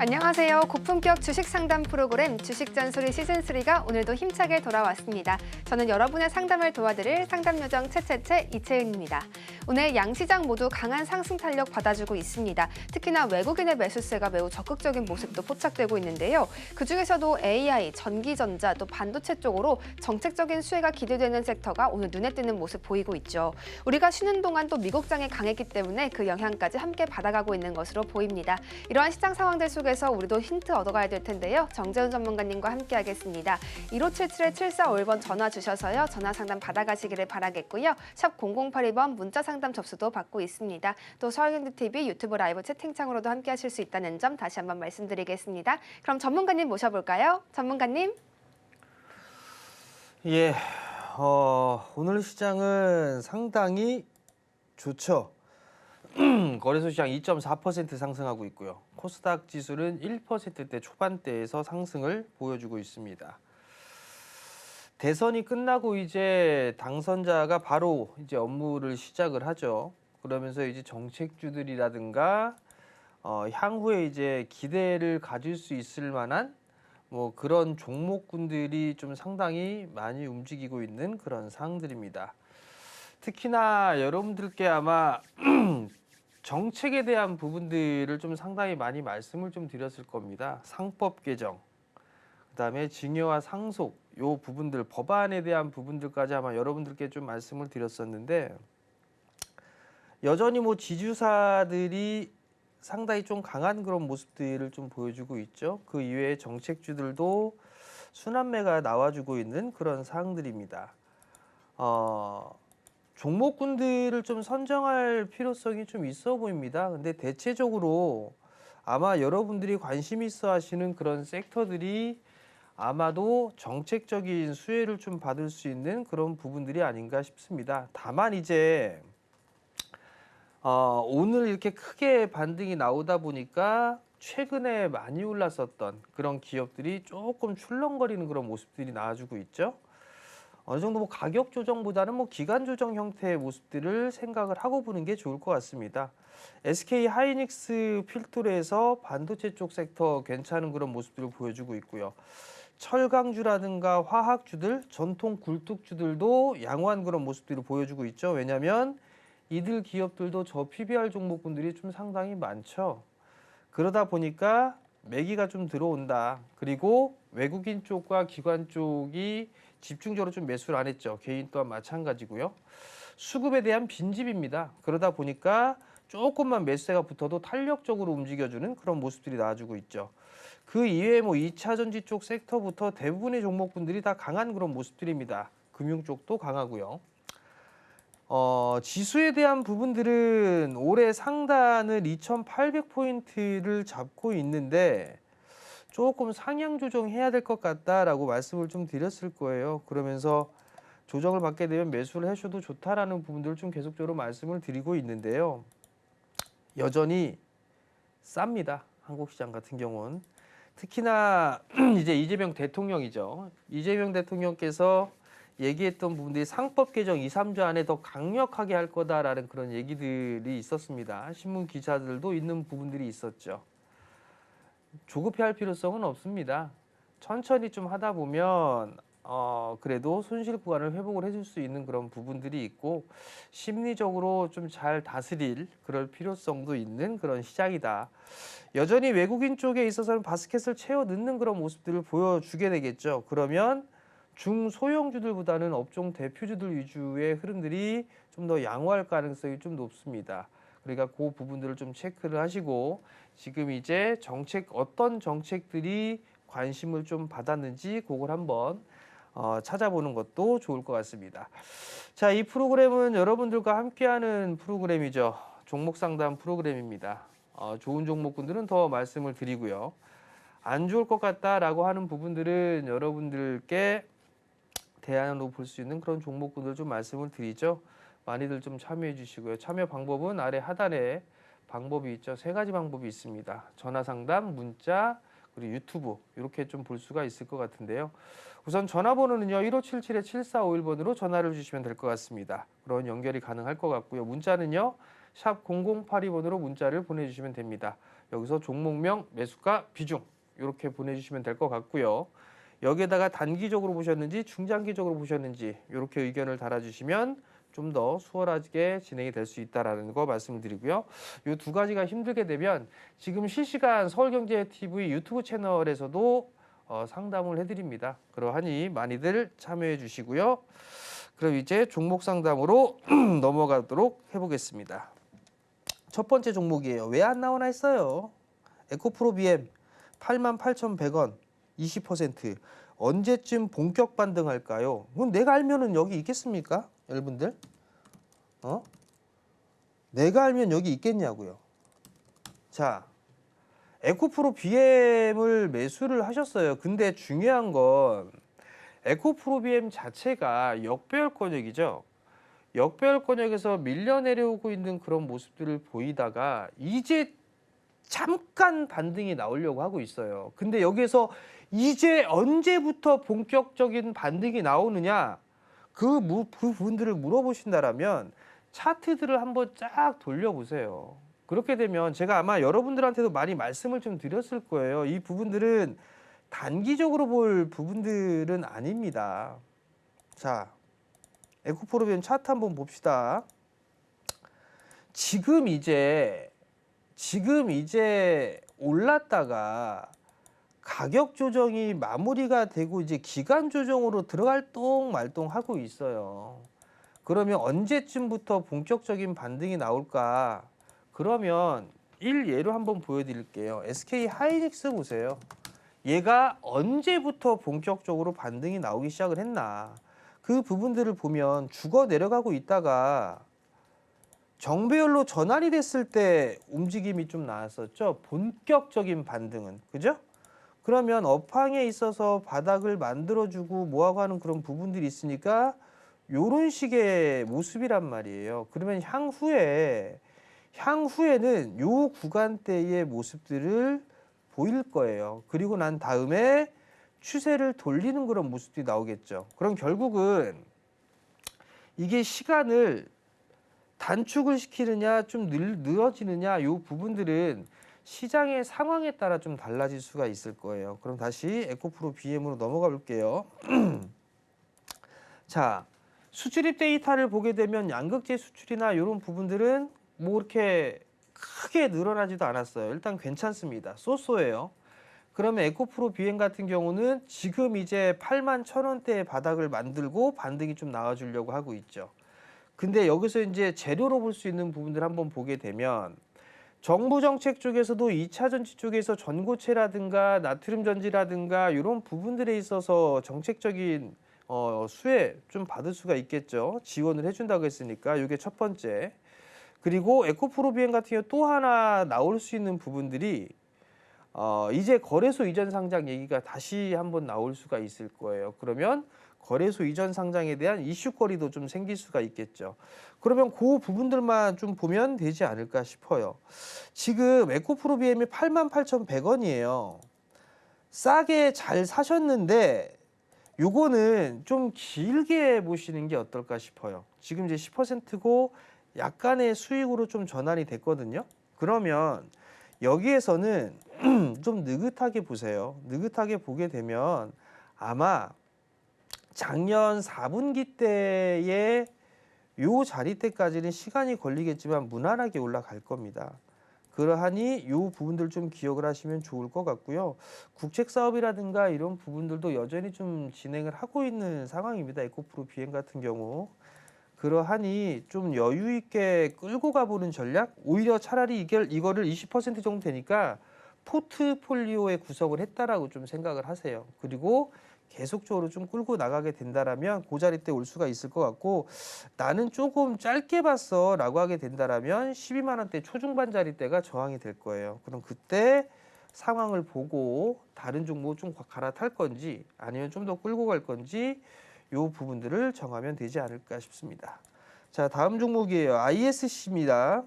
안녕하세요. 고품격 주식 상담 프로그램 주식 잔소리 시즌3가 오늘도 힘차게 돌아왔습니다. 저는 여러분의 상담을 도와드릴 상담요정 채채채 이채은입니다. 오늘 양시장 모두 강한 상승 탄력 받아주고 있습니다. 특히나 외국인의 매수세가 매우 적극적인 모습도 포착되고 있는데요. 그중에서도 AI, 전기전자, 또 반도체 쪽으로 정책적인 수혜가 기대되는 섹터가 오늘 눈에 띄는 모습 보이고 있죠. 우리가 쉬는 동안 또 미국장이 강했기 때문에 그 영향까지 함께 받아가고 있는 것으로 보입니다. 이러한 시장 상황들 속에서 우리도 힌트 얻어가야 될 텐데요. 정재훈 전문가님과 함께하겠습니다. 1577-7451번 전화 주셔서요. 전화 상담 받아가시기를 바라겠고요. 샵 0082번 문자 상담 접수도 받고 있습니다. 또 서울경제TV 유튜브 라이브 채팅창으로도 함께하실 수 있다는 점 다시 한번 말씀드리겠습니다. 그럼 전문가님 모셔볼까요? 전문가님. 예, 오늘 시장은 상당히 좋죠. 거래소 시장 2.4% 상승하고 있고요. 코스닥 지수는 1%대 초반대에서 상승을 보여주고 있습니다. 대선이 끝나고 이제 당선자가 바로 이제 업무를 시작을 하죠. 그러면서 이제 정책주들이라든가 향후에 이제 기대를 가질 수 있을 만한 뭐 그런 종목군들이 좀 상당히 많이 움직이고 있는 그런 상황들입니다. 특히나 여러분들께 아마 정책에 대한 부분들을 좀 상당히 많이 말씀을 좀 드렸을 겁니다. 상법 개정, 그다음에 징여와 상속 요 부분들, 법안에 대한 부분들까지 아마 여러분들께 좀 말씀을 드렸었는데 여전히 뭐 지주사들이 상당히 좀 강한 그런 모습들을 좀 보여주고 있죠. 그 이외에 정책주들도 순환매가 나와주고 있는 그런 사항들입니다. 종목군들을 좀 선정할 필요성이 좀 있어 보입니다. 근데 대체적으로 아마 여러분들이 관심 있어 하시는 그런 섹터들이 아마도 정책적인 수혜를 좀 받을 수 있는 그런 부분들이 아닌가 싶습니다. 다만 이제 오늘 이렇게 크게 반등이 나오다 보니까 최근에 많이 올랐었던 그런 기업들이 조금 출렁거리는 그런 모습들이 나와주고 있죠. 어느 정도 뭐 가격 조정보다는 뭐 기간 조정 형태의 모습들을 생각을 하고 보는 게 좋을 것 같습니다. SK 하이닉스 필토레에서 반도체 쪽 섹터 괜찮은 그런 모습들을 보여주고 있고요. 철강주라든가 화학주들, 전통 굴뚝주들도 양호한 그런 모습들을 보여주고 있죠. 왜냐하면 이들 기업들도 저 PBR 종목군들이 좀 상당히 많죠. 그러다 보니까 매기가 좀 들어온다. 그리고 외국인 쪽과 기관 쪽이 집중적으로 좀 매수를 안 했죠. 개인 또한 마찬가지고요. 수급에 대한 빈집입니다. 그러다 보니까 조금만 매수세가 붙어도 탄력적으로 움직여주는 그런 모습들이 나와주고 있죠. 그 이외에 뭐 2차 전지 쪽 섹터부터 대부분의 종목군들이 다 강한 그런 모습들입니다. 금융 쪽도 강하고요. 지수에 대한 부분들은 올해 상단을 2,800포인트를 잡고 있는데 조금 상향 조정해야 될 것 같다라고 말씀을 좀 드렸을 거예요. 그러면서 조정을 받게 되면 매수를 하셔도 좋다라는 부분들을 좀 계속적으로 말씀을 드리고 있는데요. 여전히 쌉니다. 한국 시장 같은 경우는. 특히나 이제 이재명 대통령이죠. 이재명 대통령께서 얘기했던 부분들이 상법 개정 2, 3주 안에 더 강력하게 할 거다라는 그런 얘기들이 있었습니다. 신문 기사들도 있는 부분들이 있었죠. 조급해할 필요성은 없습니다. 천천히 좀 하다 보면 그래도 손실 구간을 회복을 해줄 수 있는 그런 부분들이 있고 심리적으로 좀 잘 다스릴 그럴 필요성도 있는 그런 시장이다. 여전히 외국인 쪽에 있어서는 바스켓을 채워 넣는 그런 모습들을 보여주게 되겠죠. 그러면 중소형주들보다는 업종 대표주들 위주의 흐름들이 좀 더 양호할 가능성이 좀 높습니다. 그러니까 그 부분들을 좀 체크를 하시고 지금 이제 어떤 정책들이 관심을 좀 받았는지 그걸 한번 찾아보는 것도 좋을 것 같습니다. 자, 이 프로그램은 여러분들과 함께하는 프로그램이죠. 종목 상담 프로그램입니다. 좋은 종목군들은 더 말씀을 드리고요. 안 좋을 것 같다라고 하는 부분들은 여러분들께 대안으로 볼 수 있는 그런 종목군들 좀 말씀을 드리죠. 많이들 좀 참여해 주시고요. 참여 방법은 아래 하단에 방법이 있죠. 3가지 방법이 있습니다. 전화 상담, 문자, 그리고 유튜브 이렇게 좀 볼 수가 있을 것 같은데요. 우선 전화번호는요. 1577-7451번으로 전화를 주시면 될 것 같습니다. 그런 연결이 가능할 것 같고요. 문자는요. 샵 0082번으로 문자를 보내주시면 됩니다. 여기서 종목명, 매수가, 비중 이렇게 보내주시면 될 것 같고요. 여기에다가 단기적으로 보셨는지 중장기적으로 보셨는지 이렇게 의견을 달아주시면 좀 더 수월하게 진행이 될 수 있다는 거 말씀을 드리고요. 이 두 가지가 힘들게 되면 지금 실시간 서울경제TV 유튜브 채널에서도 상담을 해드립니다. 그러하니 많이들 참여해 주시고요. 그럼 이제 종목 상담으로 넘어가도록 해보겠습니다. 첫 번째 종목이에요. 왜 안 나오나 했어요. 에코프로 BM 88,100원 20%. 언제쯤 본격 반등할까요? 그럼 내가 알면은 여기 있겠습니까? 여러분들? 내가 알면 여기 있겠냐고요. 자, 에코프로 BM을 매수를 하셨어요. 근데 중요한 건 에코프로 BM 자체가 역배열권역이죠. 역배열권역에서 밀려 내려오고 있는 그런 모습들을 보이다가 이제 잠깐 반등이 나오려고 하고 있어요. 근데 여기에서 이제 언제부터 본격적인 반등이 나오느냐, 그 부분들을 물어보신다라면 차트들을 한번 쫙 돌려보세요. 그렇게 되면 제가 아마 여러분들한테도 많이 말씀을 좀 드렸을 거예요. 이 부분들은 단기적으로 볼 부분들은 아닙니다. 자, 에코프로비엠 차트 한번 봅시다. 지금 이제 올랐다가 가격 조정이 마무리가 되고 이제 기간 조정으로 들어갈 똥 말똥 하고 있어요. 그러면 언제쯤부터 본격적인 반등이 나올까? 그러면 예로 한번 보여드릴게요. SK 하이닉스 보세요. 얘가 언제부터 본격적으로 반등이 나오기 시작을 했나? 그 부분들을 보면 죽어 내려가고 있다가 정배열로 전환이 됐을 때 움직임이 좀 나왔었죠. 본격적인 반등은. 그죠? 그러면 업황에 있어서 바닥을 만들어주고 뭐하고 하는 그런 부분들이 있으니까 요런 식의 모습이란 말이에요. 그러면 향후에는 요 구간대의 모습들을 보일 거예요. 그리고 난 다음에 추세를 돌리는 그런 모습들이 나오겠죠. 그럼 결국은 이게 시간을 단축을 시키느냐 좀 늘어지느냐 요 부분들은 시장의 상황에 따라 좀 달라질 수가 있을 거예요. 그럼 다시 에코프로 BM으로 넘어가 볼게요. 자, 수출입 데이터를 보게 되면 양극재 수출이나 이런 부분들은 뭐 이렇게 크게 늘어나지도 않았어요. 일단 괜찮습니다. 쏘쏘예요. 그러면 에코프로 BM 같은 경우는 지금 이제 81,000원대의 바닥을 만들고 반등이 좀 나와주려고 하고 있죠. 근데 여기서 이제 재료로 볼 수 있는 부분들 한번 보게 되면 정부 정책 쪽에서도 2차 전지 쪽에서 전고체라든가 나트륨 전지라든가 이런 부분들에 있어서 정책적인 수혜 좀 받을 수가 있겠죠. 지원을 해준다고 했으니까 이게 첫 번째. 그리고 에코프로 BM 같은 경우 또 하나 나올 수 있는 부분들이 이제 거래소 이전 상장 얘기가 다시 한번 나올 수가 있을 거예요. 그러면 거래소 이전 상장에 대한 이슈거리도 좀 생길 수가 있겠죠. 그러면 그 부분들만 좀 보면 되지 않을까 싶어요. 지금 에코프로 BM이 88,100원이에요. 싸게 잘 사셨는데 요거는 좀 길게 보시는 게 어떨까 싶어요. 지금 이제 10%고 약간의 수익으로 좀 전환이 됐거든요. 그러면 여기에서는 좀 느긋하게 보세요. 느긋하게 보게 되면 아마 작년 4분기 때의 요 자리 때까지는 시간이 걸리겠지만 무난하게 올라갈 겁니다. 그러하니 요 부분들 좀 기억을 하시면 좋을 것 같고요. 국책 사업이라든가 이런 부분들도 여전히 좀 진행을 하고 있는 상황입니다. 에코프로 BM 같은 경우. 그러하니 좀 여유 있게 끌고 가보는 전략? 오히려 차라리 이거를 20% 정도 되니까 포트폴리오에 구성을 했다라고 좀 생각을 하세요. 그리고 계속적으로 좀 끌고 나가게 된다라면 그 자리 때 올 수가 있을 것 같고, 나는 조금 짧게 봤어 라고 하게 된다라면 12만 원대 초중반 자리 때가 저항이 될 거예요. 그럼 그때 상황을 보고 다른 종목 좀 갈아탈 건지 아니면 좀 더 끌고 갈 건지 요 부분들을 정하면 되지 않을까 싶습니다. 자, 다음 종목이에요. ISC입니다.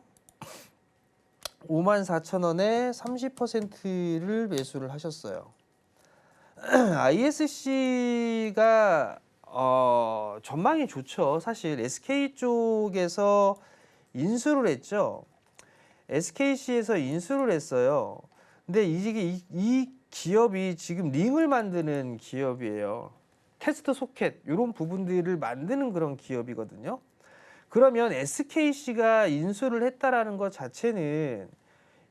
54,000원에 30%를 매수를 하셨어요. ISC가 전망이 좋죠. 사실 SK 쪽에서 인수를 했죠. SKC에서 인수를 했어요. 근데 이 기업이 지금 링을 만드는 기업이에요. 테스트 소켓 이런 부분들을 만드는 그런 기업이거든요. 그러면 SKC가 인수를 했다라는 것 자체는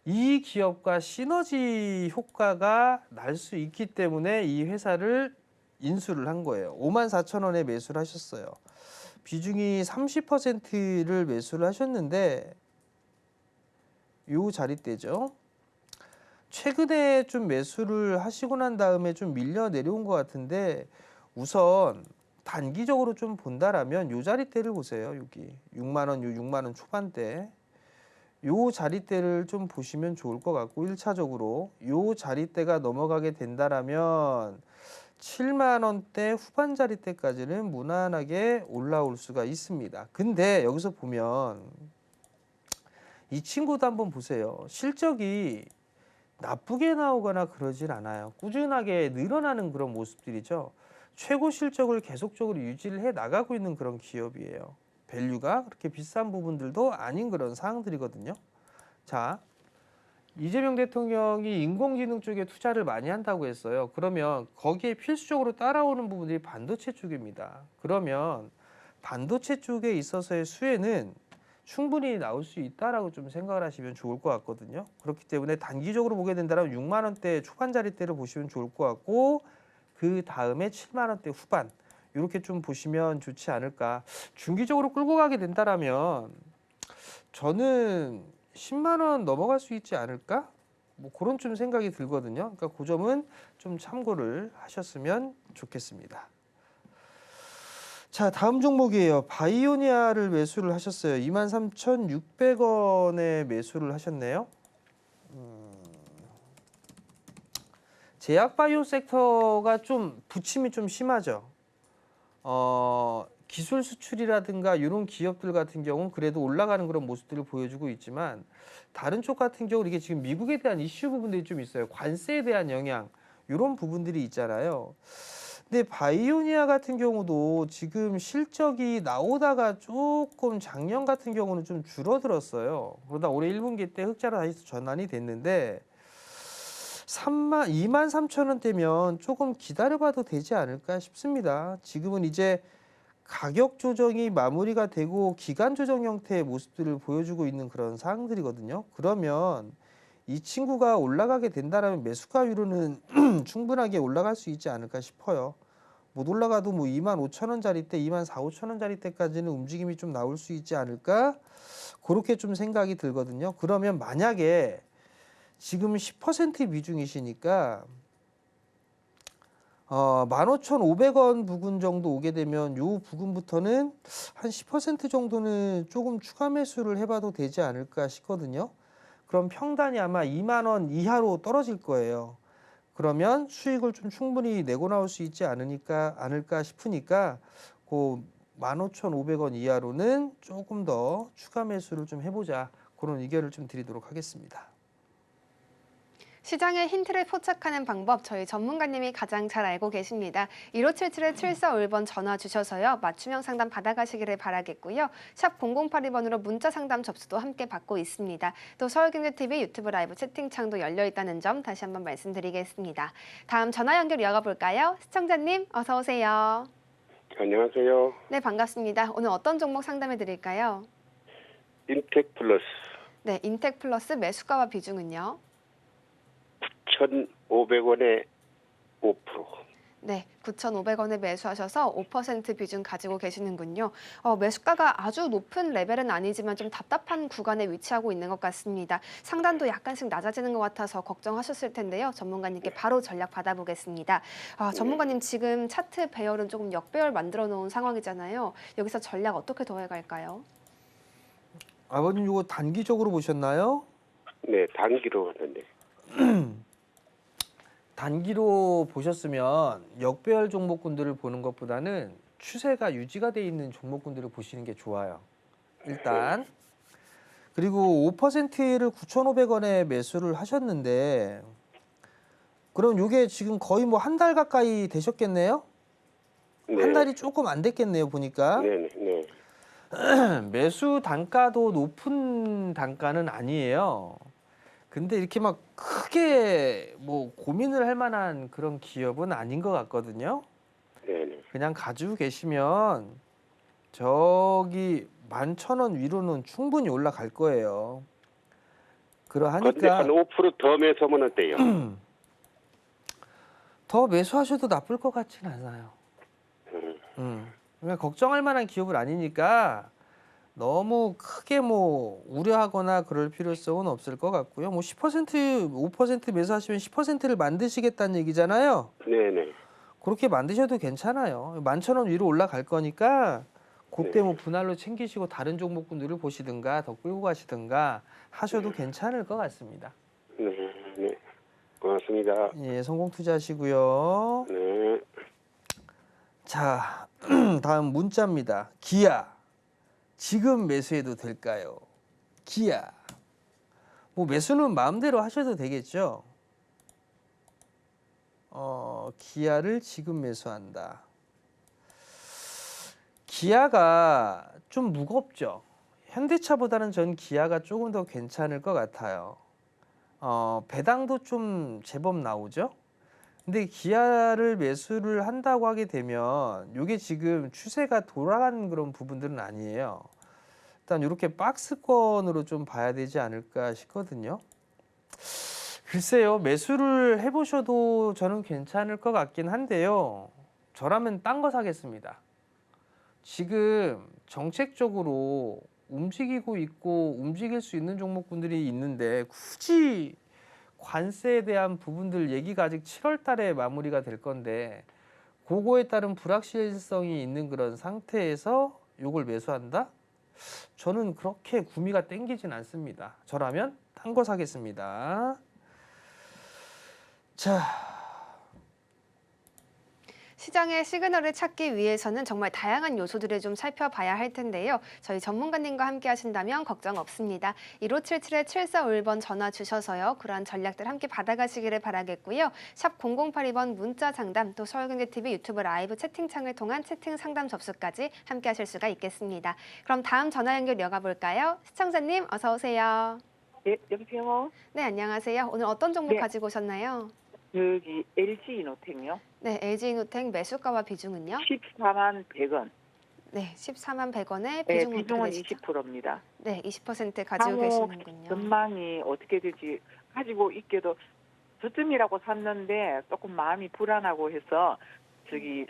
이 기업과 시너지 효과가 날 수 있기 때문에 이 회사를 인수를 한 거예요. 54,000원에 매수를 하셨어요. 비중이 30%를 매수를 하셨는데 요 자리대죠. 최근에 좀 매수를 하시고 난 다음에 좀 밀려 내려온 것 같은데 우선 단기적으로 좀 본다라면 요 자리대를 보세요. 여기 6만 원, 6만 원 초반대. 요 자리대를 좀 보시면 좋을 것 같고 1차적으로 요 자리대가 넘어가게 된다라면 7만 원대 후반 자리대까지는 무난하게 올라올 수가 있습니다. 근데 여기서 보면 이 친구도 한번 보세요. 실적이 나쁘게 나오거나 그러질 않아요. 꾸준하게 늘어나는 그런 모습들이죠. 최고 실적을 계속적으로 유지를 해 나가고 있는 그런 기업이에요. 밸류가 그렇게 비싼 부분들도 아닌 그런 사항들이거든요. 자, 이재명 대통령이 인공지능 쪽에 투자를 많이 한다고 했어요. 그러면 거기에 필수적으로 따라오는 부분들이 반도체 쪽입니다. 그러면 반도체 쪽에 있어서의 수혜는 충분히 나올 수 있다라고 좀 생각을 하시면 좋을 것 같거든요. 그렇기 때문에 단기적으로 보게 된다면 6만 원대 초반 자리대를 보시면 좋을 것 같고 그 다음에 7만 원대 후반 이렇게 좀 보시면 좋지 않을까. 중기적으로 끌고 가게 된다라면 저는 10만 원 넘어갈 수 있지 않을까? 뭐 그런 좀 생각이 들거든요. 그러니까 그 점은 좀 참고를 하셨으면 좋겠습니다. 자, 다음 종목이에요. 바이오니아를 매수를 하셨어요. 23,600원에 매수를 하셨네요. 제약 바이오 섹터가 좀 부침이 좀 심하죠. 기술 수출이라든가 이런 기업들 같은 경우는 그래도 올라가는 그런 모습들을 보여주고 있지만 다른 쪽 같은 경우는 이게 지금 미국에 대한 이슈 부분들이 좀 있어요. 관세에 대한 영향 이런 부분들이 있잖아요. 근데 바이오니아 같은 경우도 지금 실적이 나오다가 조금 작년 같은 경우는 좀 줄어들었어요. 그러다 올해 1분기 때 흑자로 다시 전환이 됐는데 23,000원대면 조금 기다려봐도 되지 않을까 싶습니다. 지금은 이제 가격 조정이 마무리가 되고 기간 조정 형태의 모습들을 보여주고 있는 그런 사항들이거든요. 그러면 이 친구가 올라가게 된다면 매수가위로는 충분하게 올라갈 수 있지 않을까 싶어요. 못 올라가도 뭐 25,000원짜리대, 24,000원짜리대까지는 움직임이 좀 나올 수 있지 않을까? 그렇게 좀 생각이 들거든요. 그러면 만약에 지금 10% 비중이시니까 15,500원 부근 정도 오게 되면 요 부근부터는 한 10% 정도는 조금 추가 매수를 해봐도 되지 않을까 싶거든요. 그럼 평단이 아마 2만 원 이하로 떨어질 거예요. 그러면 수익을 좀 충분히 내고 나올 수 있지 않을까 싶으니까 그 15,500원 이하로는 조금 더 추가 매수를 좀 해보자. 그런 의견을 좀 드리도록 하겠습니다. 시장의 힌트를 포착하는 방법 저희 전문가님이 가장 잘 알고 계십니다. 1577-7451번 전화 주셔서요. 맞춤형 상담 받아가시기를 바라겠고요. 샵 0082번으로 문자 상담 접수도 함께 받고 있습니다. 또 서울경제TV 유튜브 라이브 채팅창도 열려 있다는 점 다시 한번 말씀드리겠습니다. 다음 전화 연결 이어가 볼까요? 시청자님 어서 오세요. 안녕하세요. 네, 반갑습니다. 오늘 어떤 종목 상담해 드릴까요? 인텍 플러스 네, 인텍 플러스 매수가와 비중은요? 1,500원에 5%. 네, 9,500원에 매수하셔서 5% 비중 가지고 계시는군요. 매수가가 아주 높은 레벨은 아니지만 좀 답답한 구간에 위치하고 있는 것 같습니다. 상단도 약간씩 낮아지는 것 같아서 걱정하셨을 텐데요. 전문가님께 바로 전략 받아보겠습니다. 전문가님 지금 차트 배열은 조금 역배열 만들어 놓은 상황이잖아요. 여기서 전략 어떻게 더해갈까요? 아버님 이거 단기적으로 보셨나요? 네, 단기로 하는데. 단기로 보셨으면 역배열 종목군들을 보는 것보다는 추세가 유지가 돼 있는 종목군들을 보시는 게 좋아요. 일단 그리고 5%를 9,500원에 매수를 하셨는데 그럼 이게 지금 거의 뭐 한 달 가까이 되셨겠네요? 네. 한 달이 조금 안 됐겠네요, 보니까. 네, 네. 매수 단가도 높은 단가는 아니에요. 근데 이렇게 막 크게 뭐 고민을 할 만한 그런 기업은 아닌 것 같거든요. 네네. 그냥 가지고 계시면 저기 11,000원 위로는 충분히 올라갈 거예요. 그런데 한 그러하니까 5%더 매수하면 어때요? 더 매수하셔도 나쁠 것 같진 않아요. 그냥 걱정할 만한 기업은 아니니까 너무 크게 뭐 우려하거나 그럴 필요성은 없을 것 같고요. 뭐 10%, 5% 매수하시면 10%를 만드시겠다는 얘기잖아요. 네네. 그렇게 만드셔도 괜찮아요. 11,000원 위로 올라갈 거니까 그때 네. 뭐 분할로 챙기시고 다른 종목군들을 보시든가 더 끌고 가시든가 하셔도 괜찮을 것 같습니다. 네. 네. 고맙습니다. 예, 성공 투자하시고요. 네. 자, 다음 문자입니다. 기아. 지금 매수해도 될까요? 기아. 뭐 매수는 마음대로 하셔도 되겠죠. 기아를 지금 매수한다. 기아가 좀 무겁죠. 현대차보다는 전 기아가 조금 더 괜찮을 것 같아요. 배당도 좀 제법 나오죠. 근데 기아를 매수를 한다고 하게 되면 이게 지금 추세가 돌아가는 그런 부분들은 아니에요. 일단 이렇게 박스권으로 좀 봐야 되지 않을까 싶거든요. 글쎄요, 매수를 해보셔도 저는 괜찮을 것 같긴 한데요. 저라면 딴 거 사겠습니다. 지금 정책적으로 움직이고 있고 움직일 수 있는 종목군들이 있는데 굳이 관세에 대한 부분들 얘기가 아직 7월 달에 마무리가 될 건데 그거에 따른 불확실성이 있는 그런 상태에서 이걸 매수한다? 저는 그렇게 구미가 땡기진 않습니다. 저라면 딴 거 사겠습니다. 자, 시장의 시그널을 찾기 위해서는 정말 다양한 요소들을 좀 살펴봐야 할 텐데요. 저희 전문가님과 함께 하신다면 걱정 없습니다. 1577-7451번 전화 주셔서요. 그러한 전략들 함께 받아가시기를 바라겠고요. 샵 0082번 문자 상담, 또 서울경제TV 유튜브 라이브 채팅창을 통한 채팅 상담 접수까지 함께 하실 수가 있겠습니다. 그럼 다음 전화 연결 이어가 볼까요? 시청자님 어서 오세요. 네, 여보세요. 네, 안녕하세요. 오늘 어떤 종목 네. 가지고 오셨나요? 여기 LG 이노텍요. 네, LG이노텍 매수가와 비중은요? 14만 100원. 네, 14만 100원에 네, 비중은 비중은 어떻게 되시죠? 20%입니다. 네, 20% 가지고 향후 계시는군요. 전망이 어떻게 될지 가지고 있게도 저쯤이라고 샀는데 조금 마음이 불안하고 해서 저기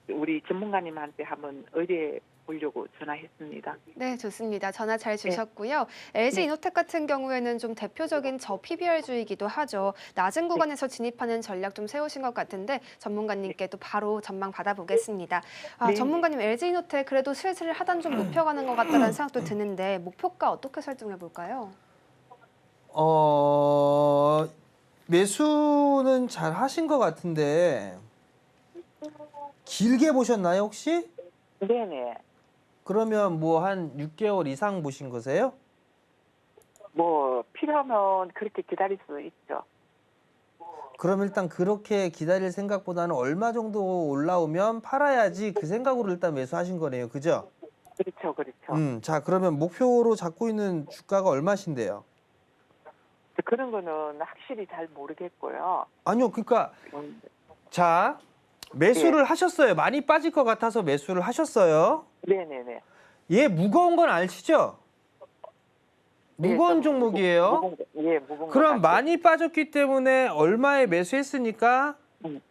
우리 전문가님한테 한번 의뢰 보려고 전화했습니다. 네, 좋습니다. 전화 잘 주셨고요. LG 이노텍 같은 경우에는 좀 대표적인 저PBR주이기도 하죠. 낮은 구간에서 진입하는 전략 좀 세우신 것 같은데 전문가님께 또 바로 전망 받아보겠습니다. 네. 전문가님, LG 이노텍 그래도 슬슬 하단 좀 높여가는 것 같다는 생각도 드는데 목표가 어떻게 설정해 볼까요? 매수는 잘 하신 것 같은데 길게 보셨나요 혹시? 네네. 그러면 뭐 한 6개월 이상 보신 거세요? 뭐 필요하면 그렇게 기다릴 수 있죠. 그럼 일단 그렇게 기다릴 생각보다는 얼마 정도 올라오면 팔아야지 그 생각으로 일단 매수하신 거네요. 그죠? 그렇죠, 그렇죠. 자, 그러면 목표로 잡고 있는 주가가 얼마신데요? 그런 거는 확실히 잘 모르겠고요. 아니요, 그러니까 자, 매수를 하셨어요. 많이 빠질 것 같아서 매수를 하셨어요. 네네네. 얘 무거운 건 아시죠? 무거운 종목이에요. 무거운 그럼 것 같아요. 많이 빠졌기 때문에 얼마에 매수했으니까 음.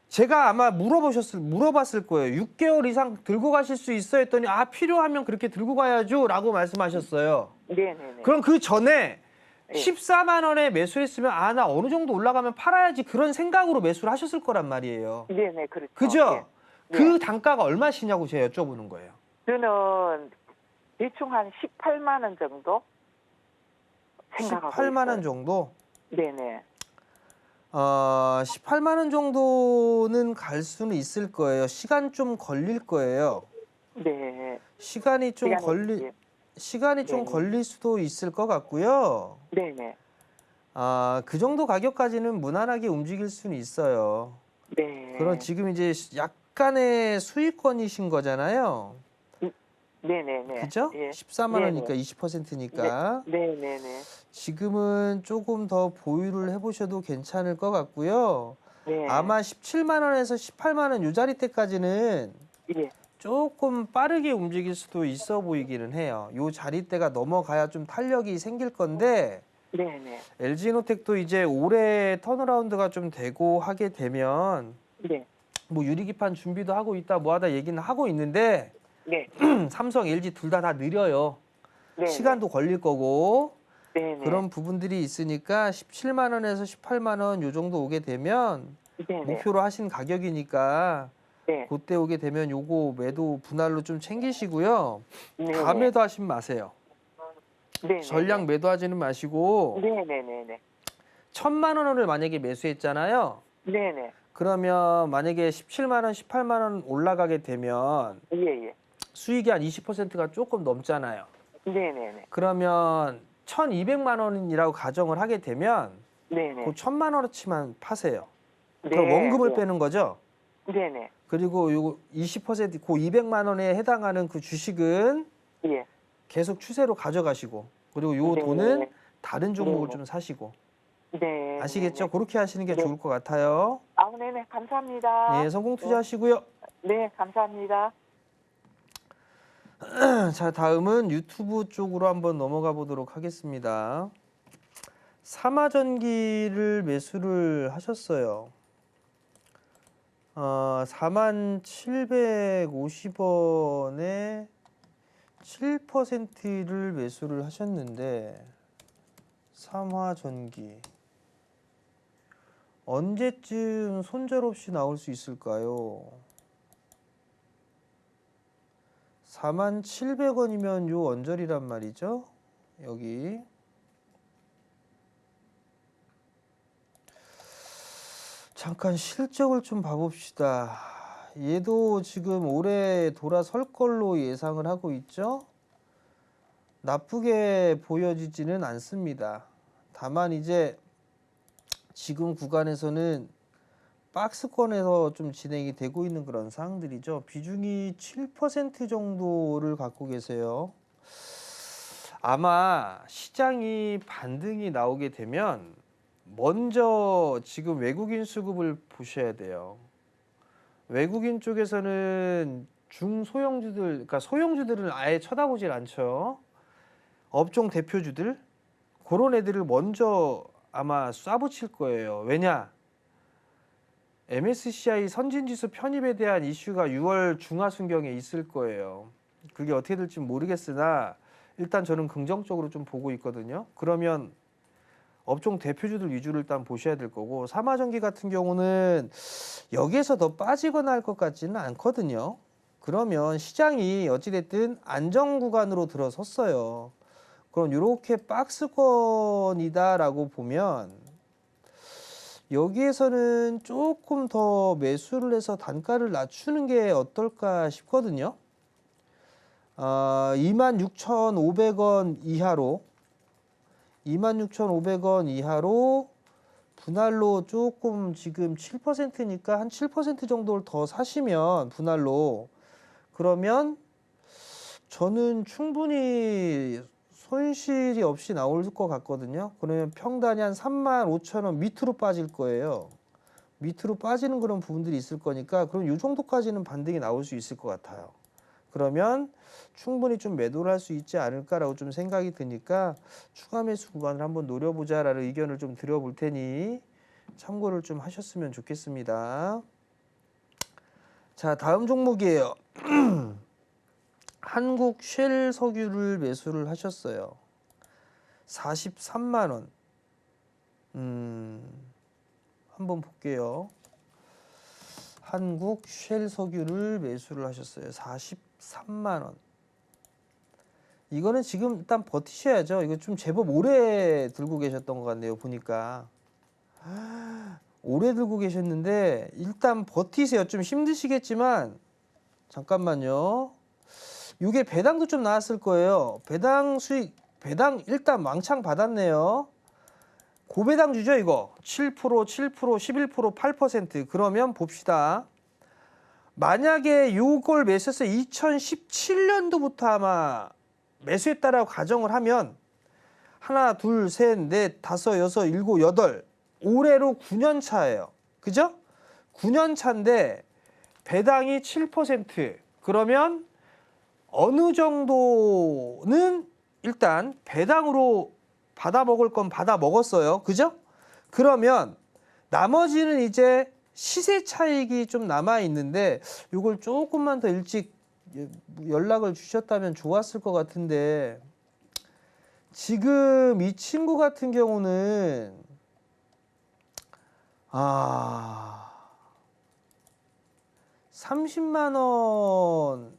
제가 아마 물어봤을 거예요. 6개월 이상 들고 가실 수 있어 했더니 필요하면 그렇게 들고 가야죠 라고 말씀하셨어요. 네네네. 그럼 그 전에 네. 14만 원에 매수했으면 나 어느 정도 올라가면 팔아야지 그런 생각으로 매수를 하셨을 거란 말이에요. 네네, 그렇죠. 그죠? 네. 그 단가가 얼마시냐고 제가 여쭤보는 거예요. 저는 대충 한 18만 원 정도 생각하고 18만 원 있어요. 정도? 네네. 18만 원 정도는 갈 수는 있을 거예요. 시간 좀 걸릴 거예요. 네. 시간이 좀 네네. 걸릴 수도 있을 것 같고요. 네네. 그 정도 가격까지는 무난하게 움직일 수는 있어요. 네. 그럼 지금 이제 약간의 수익권이신 거잖아요. 네네네. 그죠? 예. 14만 원이니까 네네. 20%니까. 네네네. 지금은 조금 더 보유를 해보셔도 괜찮을 것 같고요. 네. 아마 17만 원에서 18만 원 요 자리 때까지는 예. 조금 빠르게 움직일 수도 있어 보이기는 해요. 요 자리대가 넘어가야 좀 탄력이 생길 건데 네네. LG노텍도 이제 올해 턴어라운드가 좀 되고 하게 되면 네. 뭐 유리기판 준비도 하고 있다 뭐하다 얘기는 하고 있는데 네. 삼성, LG 둘 다 느려요. 네. 시간도 걸릴 거고 네네. 그런 부분들이 있으니까 17만 원에서 18만 원 요 정도 오게 되면 네네. 목표로 하신 가격이니까 네. 그때 오게 되면 요거 매도 분할로 좀 챙기시고요. 네네. 다 매도하시면 마세요. 네네. 전량 매도하지는 마시고 네네네네. 1,000만 원을 만약에 매수했잖아요. 네네. 그러면 만약에 17만 원, 18만 원 올라가게 되면 예예. 수익이 한 20%가 조금 넘잖아요. 네네네. 그러면 1,200만 원이라고 가정을 하게 되면 네네. 그 1,000만 원어치만 파세요. 네. 그럼 원금을 네. 빼는 거죠. 네네. 그리고 요거 20%, 그 200만 원에 해당하는 그 주식은 예. 계속 추세로 가져가시고 그리고 요 네. 돈은 다른 종목을 네. 좀 사시고 네. 아시겠죠? 네네. 그렇게 하시는 게 네. 좋을 것 같아요. 아, 네네. 감사합니다. 예, 성공 투자하시고요. 네, 감사합니다. 자, 다음은 유튜브 쪽으로 한번 넘어가 보도록 하겠습니다. 삼화전기를 매수를 하셨어요. 4750원에 7%를 매수를 하셨는데 삼화전기 언제쯤 손절없이 나올 수 있을까요? 47,000원이면 요 언저리란 말이죠. 여기 잠깐 실적을 좀 봐봅시다. 얘도 지금 올해 돌아설 걸로 예상을 하고 있죠. 나쁘게 보여지지는 않습니다. 다만 이제 지금 구간에서는 박스권에서 좀 진행이 되고 있는 그런 상황들이죠. 비중이 7% 정도를 갖고 계세요. 아마 시장이 반등이 나오게 되면 먼저 지금 외국인 수급을 보셔야 돼요. 외국인 쪽에서는 중소형주들, 그러니까 소형주들을 아예 쳐다보질 않죠. 업종 대표주들 그런 애들을 먼저 아마 쏴붙일 거예요. 왜냐? MSCI 선진지수 편입에 대한 이슈가 6월 중하순경에 있을 거예요. 그게 어떻게 될지 모르겠으나 일단 저는 긍정적으로 좀 보고 있거든요. 그러면 업종 대표주들 위주를 일단 보셔야 될 거고 삼화전기 같은 경우는 여기에서 더 빠지거나 할 것 같지는 않거든요. 그러면 시장이 어찌됐든 안정 구간으로 들어섰어요. 그럼 이렇게 박스권이다라고 보면 여기에서는 조금 더 매수를 해서 단가를 낮추는 게 어떨까 싶거든요. 26,500원 이하로 26,500원 이하로 분할로 조금 지금 7%니까 한 7% 정도를 더 사시면 분할로 그러면 저는 충분히 손실이 없이 나올 것 같거든요. 그러면 평단이 한 35,000원 밑으로 빠질 거예요. 밑으로 빠지는 그런 부분들이 있을 거니까 그럼 이 정도까지는 반등이 나올 수 있을 것 같아요. 그러면 충분히 좀 매도를 할 수 있지 않을까라고 좀 생각이 드니까 추가 매수 구간을 한번 노려보자라는 의견을 좀 드려볼 테니 참고를 좀 하셨으면 좋겠습니다. 자, 다음 종목이에요. 한국 쉘 석유를 매수를 하셨어요. 43만 원. 한번 볼게요. 한국 쉘 석유를 매수를 하셨어요. 43만 원. 이거는 지금 일단 버티셔야죠. 이거 좀 제법 오래 들고 계셨던 것 같네요. 보니까. 오래 들고 계셨는데 일단 버티세요. 좀 힘드시겠지만 잠깐만요. 이게 배당도 좀 나왔을 거예요. 배당 수익, 배당 일단 왕창 받았네요. 고배당주죠 이거. 7%, 11%, 8%. 그러면 봅시다. 만약에 요걸 매수해서 2017년도부터 아마 매수했다라고 가정을 하면 하나, 둘, 셋, 넷, 다섯, 여섯, 일곱, 여덟 올해로 9년 차예요. 그죠? 9년 차인데 배당이 7%. 그러면 어느 정도는 일단 배당으로 받아 먹을 건 받아 먹었어요. 그죠? 그러면 나머지는 이제 시세 차익이 좀 남아 있는데 이걸 조금만 더 일찍 연락을 주셨다면 좋았을 것 같은데 지금 이 친구 같은 경우는 30만 원.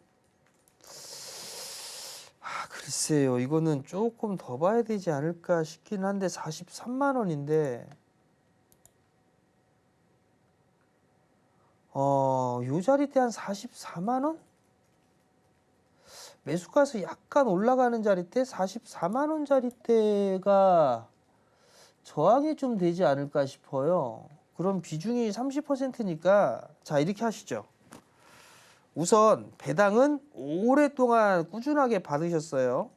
글쎄요. 이거는 조금 더 봐야 되지 않을까 싶긴 한데 43만 원인데 요 자리대 한 44만 원? 매수가서 약간 올라가는 자리대 44만 원 자리대가 저항이 좀 되지 않을까 싶어요. 그럼 비중이 30%니까 자 이렇게 하시죠. 우선 배당은 오랫동안 꾸준하게 받으셨어요.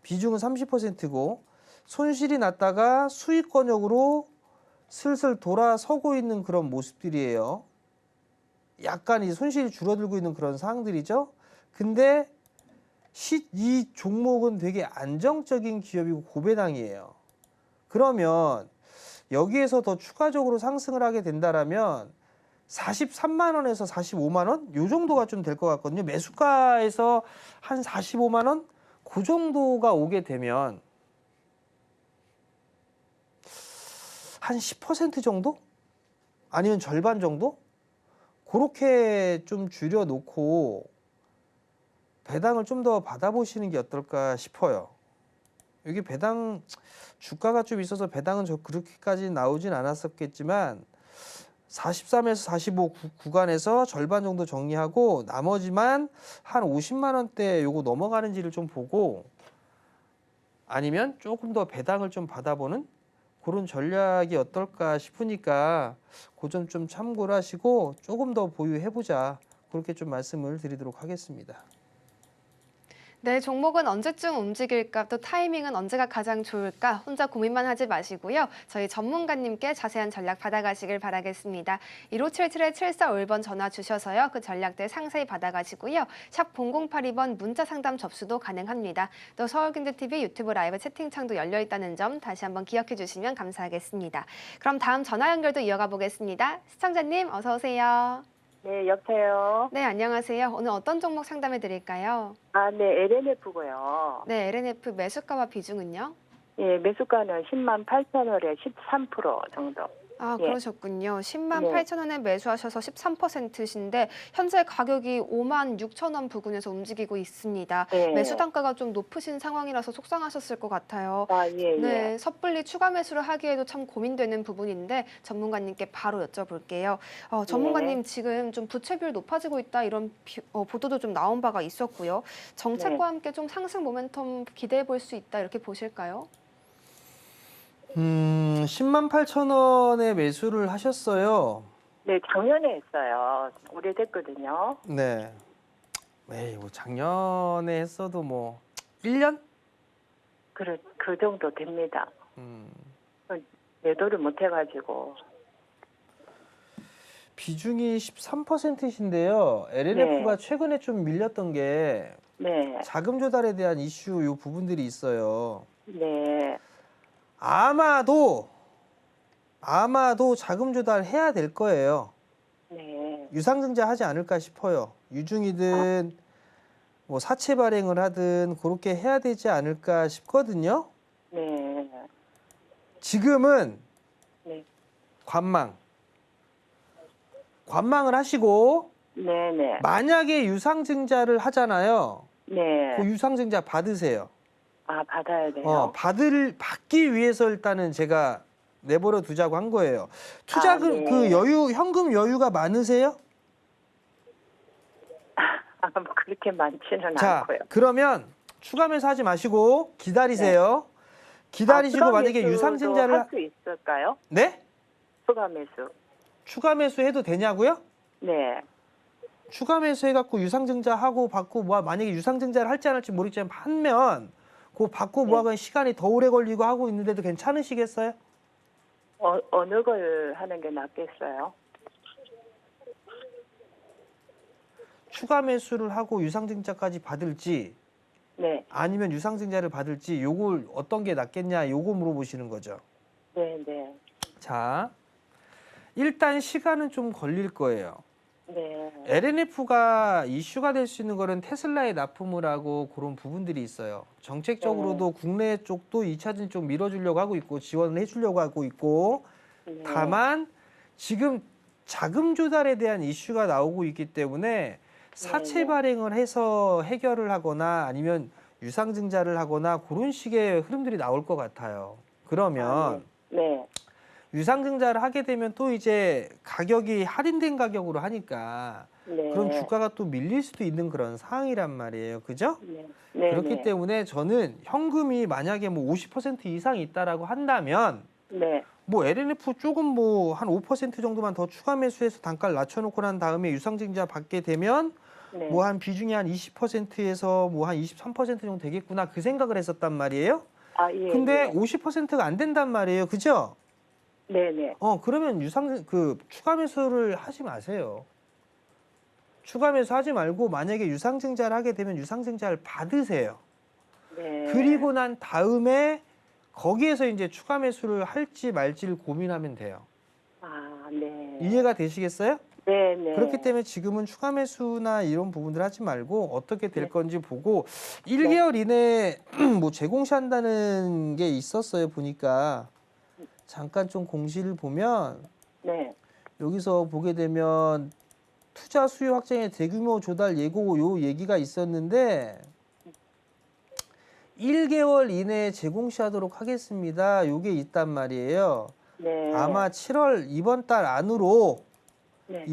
비중은 30%고 손실이 났다가 수익권역으로 슬슬 돌아서고 있는 그런 모습들이에요. 약간 이 손실이 줄어들고 있는 그런 상황들이죠. 근데 이 종목은 되게 안정적인 기업이고 고배당이에요. 그러면 여기에서 더 추가적으로 상승을 하게 된다라면 43만 원에서 45만 원? 요 정도가 좀 될 것 같거든요. 매수가에서 한 45만 원? 그 정도가 오게 되면 한 10% 정도? 아니면 절반 정도? 그렇게 좀 줄여놓고 배당을 좀 더 받아보시는 게 어떨까 싶어요. 여기 배당 주가가 좀 있어서 배당은 그렇게까지 나오진 않았었겠지만 43에서 45 구간에서 절반 정도 정리하고 나머지만 한 50만 원대 요거 넘어가는지를 좀 보고 아니면 조금 더 배당을 좀 받아보는 그런 전략이 어떨까 싶으니까 그 점 좀 참고를 하시고 조금 더 보유해보자 그렇게 좀 말씀을 드리도록 하겠습니다. 네, 종목은 언제쯤 움직일까, 또 타이밍은 언제가 가장 좋을까 혼자 고민만 하지 마시고요. 저희 전문가님께 자세한 전략 받아가시길 바라겠습니다. 1577-7451번 전화 주셔서요. 그 전략들 상세히 받아가시고요. 샵 0082번 문자 상담 접수도 가능합니다. 또 서울경제TV 유튜브 라이브 채팅창도 열려있다는 점 다시 한번 기억해 주시면 감사하겠습니다. 그럼 다음 전화 연결도 이어가 보겠습니다. 시청자님 어서 오세요. 네, 여보세요. 네, 안녕하세요. 오늘 어떤 종목 상담해 드릴까요? 네, LNF고요. 네, LNF 매수가와 비중은요? 예, 매수가는 10만 8천 원에 13% 정도. 예. 그러셨군요. 10만 네. 8천 원에 매수하셔서 13%신데 현재 가격이 5만 6천 원 부근에서 움직이고 있습니다. 네. 매수 단가가 좀 높으신 상황이라서 속상하셨을 것 같아요. 예, 네, 섣불리 추가 매수를 하기에도 참 고민되는 부분인데 전문가님께 바로 여쭤볼게요. 전문가님 지금 좀 부채 비율 높아지고 있다 이런 보도도 좀 나온 바가 있었고요. 정책과 함께 좀 상승 모멘텀 기대해 볼 수 있다 이렇게 보실까요? 10만 8천 원에 매수를 하셨어요. 네, 작년에 했어요. 오래됐거든요. 네. 에이, 뭐 작년에 했어도 뭐 1년? 그 정도 됩니다. 음. 매도를 못 해가지고. 비중이 13%신데요. LNF가 네. 최근에 좀 밀렸던 게 네, 자금 조달에 대한 이슈 요 부분들이 있어요. 네, 아마도 자금 조달해야 될 거예요. 네. 유상증자 하지 않을까 싶어요. 유중이든 뭐 사채 발행을 하든 그렇게 해야 되지 않을까 싶거든요. 네. 지금은 네. 관망을 하시고 네, 네. 만약에 유상증자를 하잖아요. 네. 그 유상증자 받으세요. 받아야 돼요. 받기 위해서 일단은 제가 내버려 두자고 한 거예요. 투자금 네. 그 현금 여유가 많으세요? 뭐 그렇게 많지는 자, 않고요. 그러면 추가 매수 하지 마시고 기다리세요. 기다리시고 만약에 유상증자를 할 수 있을까요? 네? 추가 매수. 추가 매수 해도 되냐고요? 네. 추가 매수해갖고 유상증자 하고 받고 뭐 만약에 유상증자를 할지 안 할지 모르겠지만 하면 그 받고 네. 뭐하건 시간이 더 오래 걸리고 하고 있는데도 괜찮으시겠어요? 어느 걸 하는 게 낫겠어요? 추가 매수를 하고 유상증자까지 받을지 네, 아니면 유상증자를 받을지 요걸 어떤 게 낫겠냐 요거 물어보시는 거죠. 네, 네, 자, 일단 시간은 좀 걸릴 거예요. 네, LNF가 이슈가 될 수 있는 거는 테슬라에 납품을 하고 그런 부분들이 있어요. 정책적으로도 국내 쪽도 2차전 쪽 밀어주려고 하고 있고 지원을 해주려고 하고 있고 네. 다만 지금 자금 조달에 대한 이슈가 나오고 있기 때문에 사채 발행을 해서 해결을 하거나 아니면 유상증자를 하거나 그런 식의 흐름들이 나올 것 같아요. 그러면 네, 유상증자를 하게 되면 또 이제 가격이 할인된 가격으로 하니까 네. 그럼 주가가 또 밀릴 수도 있는 그런 상황이란 말이에요. 그죠? 네, 네, 그렇기 네. 때문에 저는 현금이 만약에 뭐 50% 이상 있다라고 한다면 네, 뭐 LNF 조금 뭐 한 5% 정도만 더 추가 매수해서 단가를 낮춰놓고 난 다음에 유상증자 받게 되면 네. 뭐 한 비중이 한 20%에서 뭐 한 23% 정도 되겠구나 그 생각을 했었단 말이에요. 아, 예. 근데 예. 50%가 안 된단 말이에요. 그죠? 네, 네. 그러면 추가 매수를 하지 마세요. 추가 매수 하지 말고 만약에 유상증자를 하게 되면 유상증자를 받으세요. 네. 그리고 난 다음에 거기에서 이제 추가 매수를 할지 말지를 고민하면 돼요. 아, 네. 이해가 되시겠어요? 네, 네. 그렇기 때문에 지금은 추가 매수나 이런 부분들 하지 말고 어떻게 될 네. 건지 보고 1개월 이내에 뭐 재공시한다는 게 있었어요. 보니까 잠깐 좀 공시를 보면 네. 여기서 보게 되면 투자 수요 확장의 대규모 조달 예고 요 얘기가 있었는데 1개월 이내에 재공시하도록 하겠습니다. 요게 있단 말이에요. 네. 아마 7월 이번 달 안으로 네.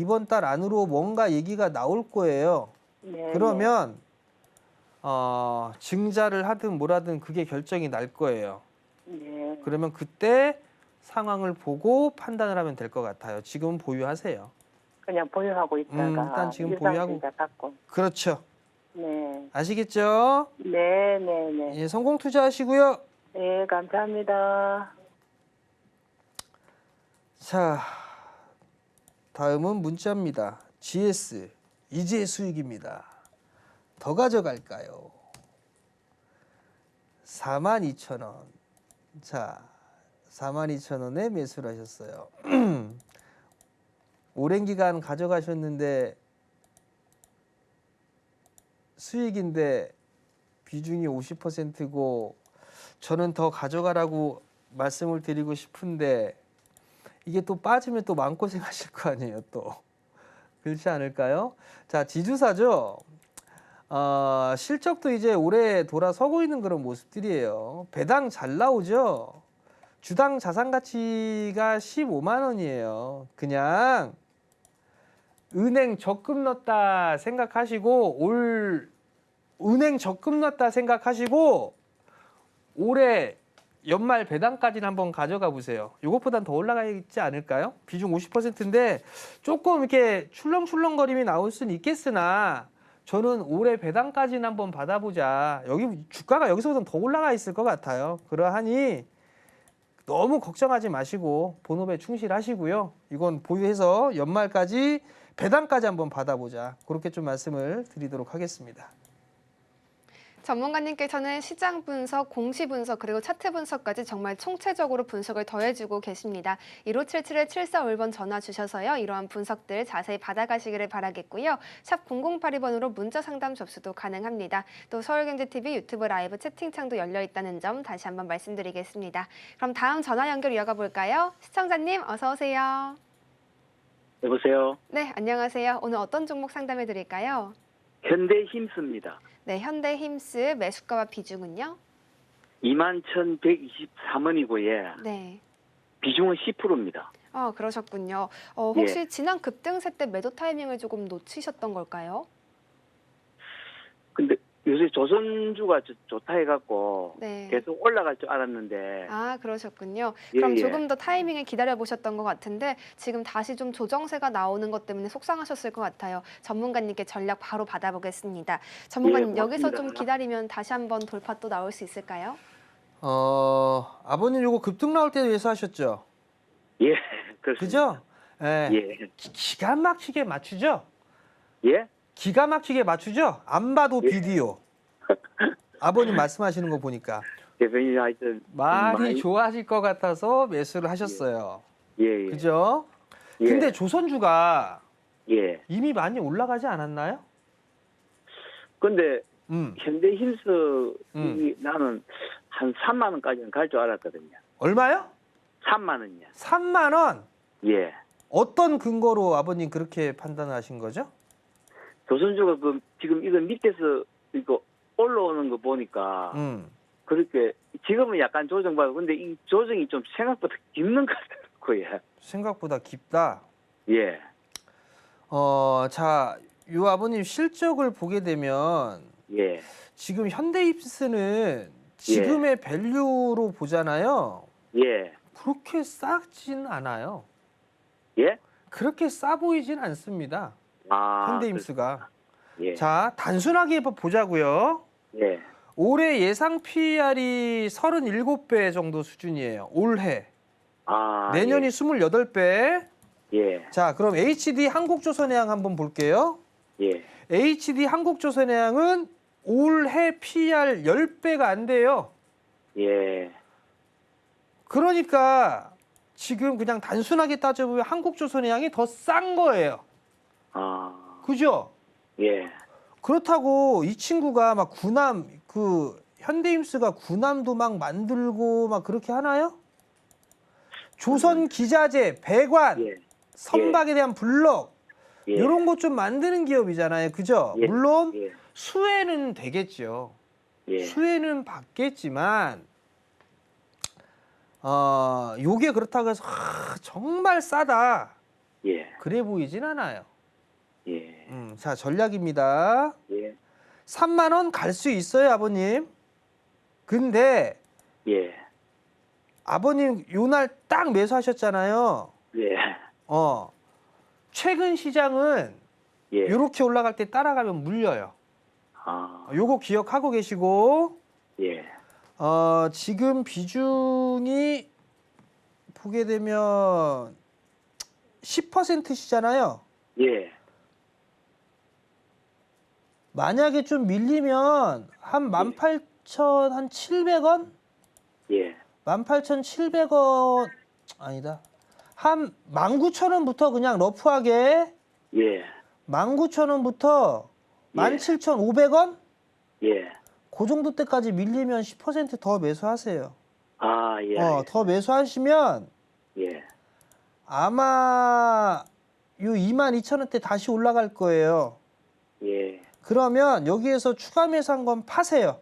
뭔가 얘기가 나올 거예요. 네. 그러면 증자를 하든 뭐라든 그게 결정이 날 거예요. 네. 그러면 그때 상황을 보고 판단을 하면 될 것 같아요. 지금은 보유하세요. 그냥 보유하고 있다가 일단 지금 보유하고. 유상증자 받고. 그렇죠. 네. 아시겠죠? 네, 네, 네. 예, 성공 투자하시고요. 네, 감사합니다. 자, 다음은 문자입니다. GS 이제 수익입니다. 더 가져갈까요? 42,000원. 자, 42,000원에 매수를 하셨어요. 오랜 기간 가져가셨는데 수익인데 비중이 50%고 저는 더 가져가라고 말씀을 드리고 싶은데 이게 또 빠지면 또 마음고생 하실 거 아니에요, 또. 그렇지 않을까요? 자, 지주사죠. 실적도 이제 올해 돌아서고 있는 그런 모습들이에요. 배당 잘 나오죠. 주당 자산 가치가 15만 원이에요. 그냥 은행 적금 넣었다 생각하시고 은행 적금 넣었다 생각하시고 올해 연말 배당까지는 한번 가져가 보세요. 이것보단 더 올라가 있지 않을까요? 비중 50%인데 조금 이렇게 출렁출렁거림이 나올 수는 있겠으나 저는 올해 배당까지는 한번 받아보자. 여기 주가가 여기서보다 더 올라가 있을 것 같아요. 그러하니 너무 걱정하지 마시고 본업에 충실하시고요. 이건 보유해서 연말까지 배당까지 한번 받아보자. 그렇게 좀 말씀을 드리도록 하겠습니다. 전문가님께서는 시장 분석, 공시 분석, 그리고 차트 분석까지 정말 총체적으로 분석을 더해주고 계십니다. 1577-7451번 전화 주셔서요. 이러한 분석들 자세히 받아가시기를 바라겠고요. 샵 0082번으로 문자 상담 접수도 가능합니다. 또 서울경제TV 유튜브 라이브 채팅창도 열려 있다는 점 다시 한번 말씀드리겠습니다. 그럼 다음 전화 연결 이어가 볼까요? 시청자님 어서 오세요. 여보세요. 네, 안녕하세요. 오늘 어떤 종목 상담해 드릴까요? 현대힘스입니다. 네, 현대힘스 매수가와 비중은요? 21,123원이고 예. 네. 비중은 10%입니다. 그러셨군요. 혹시 지난 급등세 때 매도 타이밍을 조금 놓치셨던 걸까요? 근데 요새 조선주가 좋다 해갖고 네. 계속 올라갈 줄 알았는데 아, 그러셨군요. 예, 그럼 예. 조금 더 타이밍을 기다려 보셨던 것 같은데 지금 다시 좀 조정세가 나오는 것 때문에 속상하셨을 것 같아요. 전문가님께 전략 바로 받아보겠습니다. 전문가님 예, 여기서 좀 고맙습니다. 기다리면 다시 한번 돌파 또 나올 수 있을까요? 아버님 요거 급등 나올 때도 예상하셨죠? 예, 그렇습니다. 그죠? 예. 예, 기가 막히게 맞추죠? 예, 기가 막히게 맞추죠? 안 봐도 예. 비디오. 아버님 말씀하시는 거 보니까 대표님 하여튼 많이 좋아질 것 같아서 매수를 하셨어요. 예, 예. 그죠? 예. 근데 조선주가 예. 이미 많이 올라가지 않았나요? 근데 음. 현대힘스 나는 한 3만 원까지는 갈 줄 알았거든요. 얼마요? 3만 원이요. 3만 원. 예. 어떤 근거로 아버님 그렇게 판단하신 거죠? 조선주가 그 지금 이거 밑에서 이거 올라오는 거 보니까 그렇게 지금은 약간 조정받고 근데 이 조정이 좀 생각보다 깊는 것 같더라고요. 생각보다 깊다. 예. 자, 요 아버님 실적을 보게 되면 예. 지금 현대입스는 지금의 밸류로 보잖아요. 예. 그렇게 싸진 않아요. 예? 그렇게 싸 보이진 않습니다. 아. 현대임스가. 예. 자, 단순하게 보자고요. 예. 올해 예상 PER이 37배 정도 수준이에요. 올해. 아. 내년이 28배. 예. 자, 그럼 HD 한국조선해양 한번 볼게요. 예. HD 한국조선해양은 올해 PER 10배가 안 돼요. 예. 그러니까 지금 그냥 단순하게 따져보면 한국조선해양이 더 싼 거예요. 아. 그죠? 예. 그렇다고 이 친구가 막 군함, 현대임스가 군함도 막 만들고 막 그렇게 하나요? 조선 기자재, 배관, 예. 선박에 대한 블록, 예. 이런 것 좀 만드는 기업이잖아요. 그죠? 예. 물론 예. 수혜는 되겠죠. 예. 수혜는 받겠지만, 요게 그렇다고 해서 정말 싸다. 예. 그래 보이진 않아요. 예. 자, 전략입니다. 예. 3만 원 갈 수 있어요, 아버님. 근데 예. 아버님 요날 딱 매수하셨잖아요. 예. 최근 시장은 예. 이렇게 올라갈 때 따라가면 물려요. 아. 요거 기억하고 계시고, 예. 지금 비중이 보게 되면 10%시잖아요. 예. 만약에 좀 밀리면 한 18,700원? 예. 18,700원 아니다. 한 19,000원부터 그냥 러프하게 예. 19,000원부터 예. 17,500원? 예. 그 정도 때까지 밀리면 10% 더 매수하세요. 아, 예. 더 매수하시면 예. 아마 요 22,000원대 다시 올라갈 거예요. 예. 그러면 여기에서 추가 매수한 건 파세요.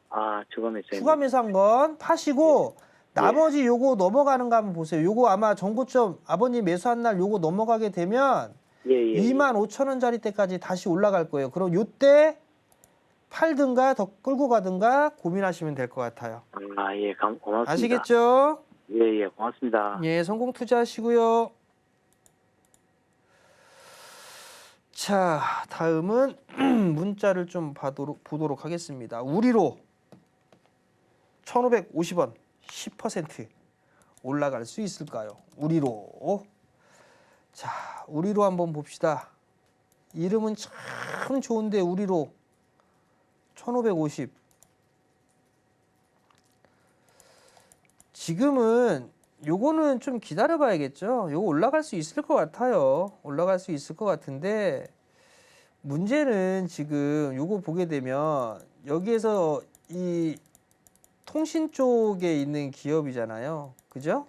아, 저거는 추가 매수한 건 파시고 나머지 요거 넘어가는 거 한번 보세요. 요거 아마 정고점 아버님 매수한 날 요거 넘어가게 되면 예, 예. 25,000원짜리 때까지 다시 올라갈 거예요. 그럼 요때 팔든가 더 끌고 가든가 고민하시면 될 것 같아요. 아, 예. 고맙습니다. 아시겠죠? 예, 예. 고맙습니다. 예, 성공 투자하시고요. 자, 다음은 문자를 좀 보도록 하겠습니다. 우리로 1,550원 10% 올라갈 수 있을까요? 우리로. 자, 우리로 한번 봅시다. 이름은 참 좋은데 우리로 1,550. 지금은 요거는 좀 기다려 봐야겠죠. 요거 올라갈 수 있을 것 같아요. 올라갈 수 있을 것 같은데 문제는 지금 요거 보게 되면 여기에서 이 통신 쪽에 있는 기업이잖아요. 그죠?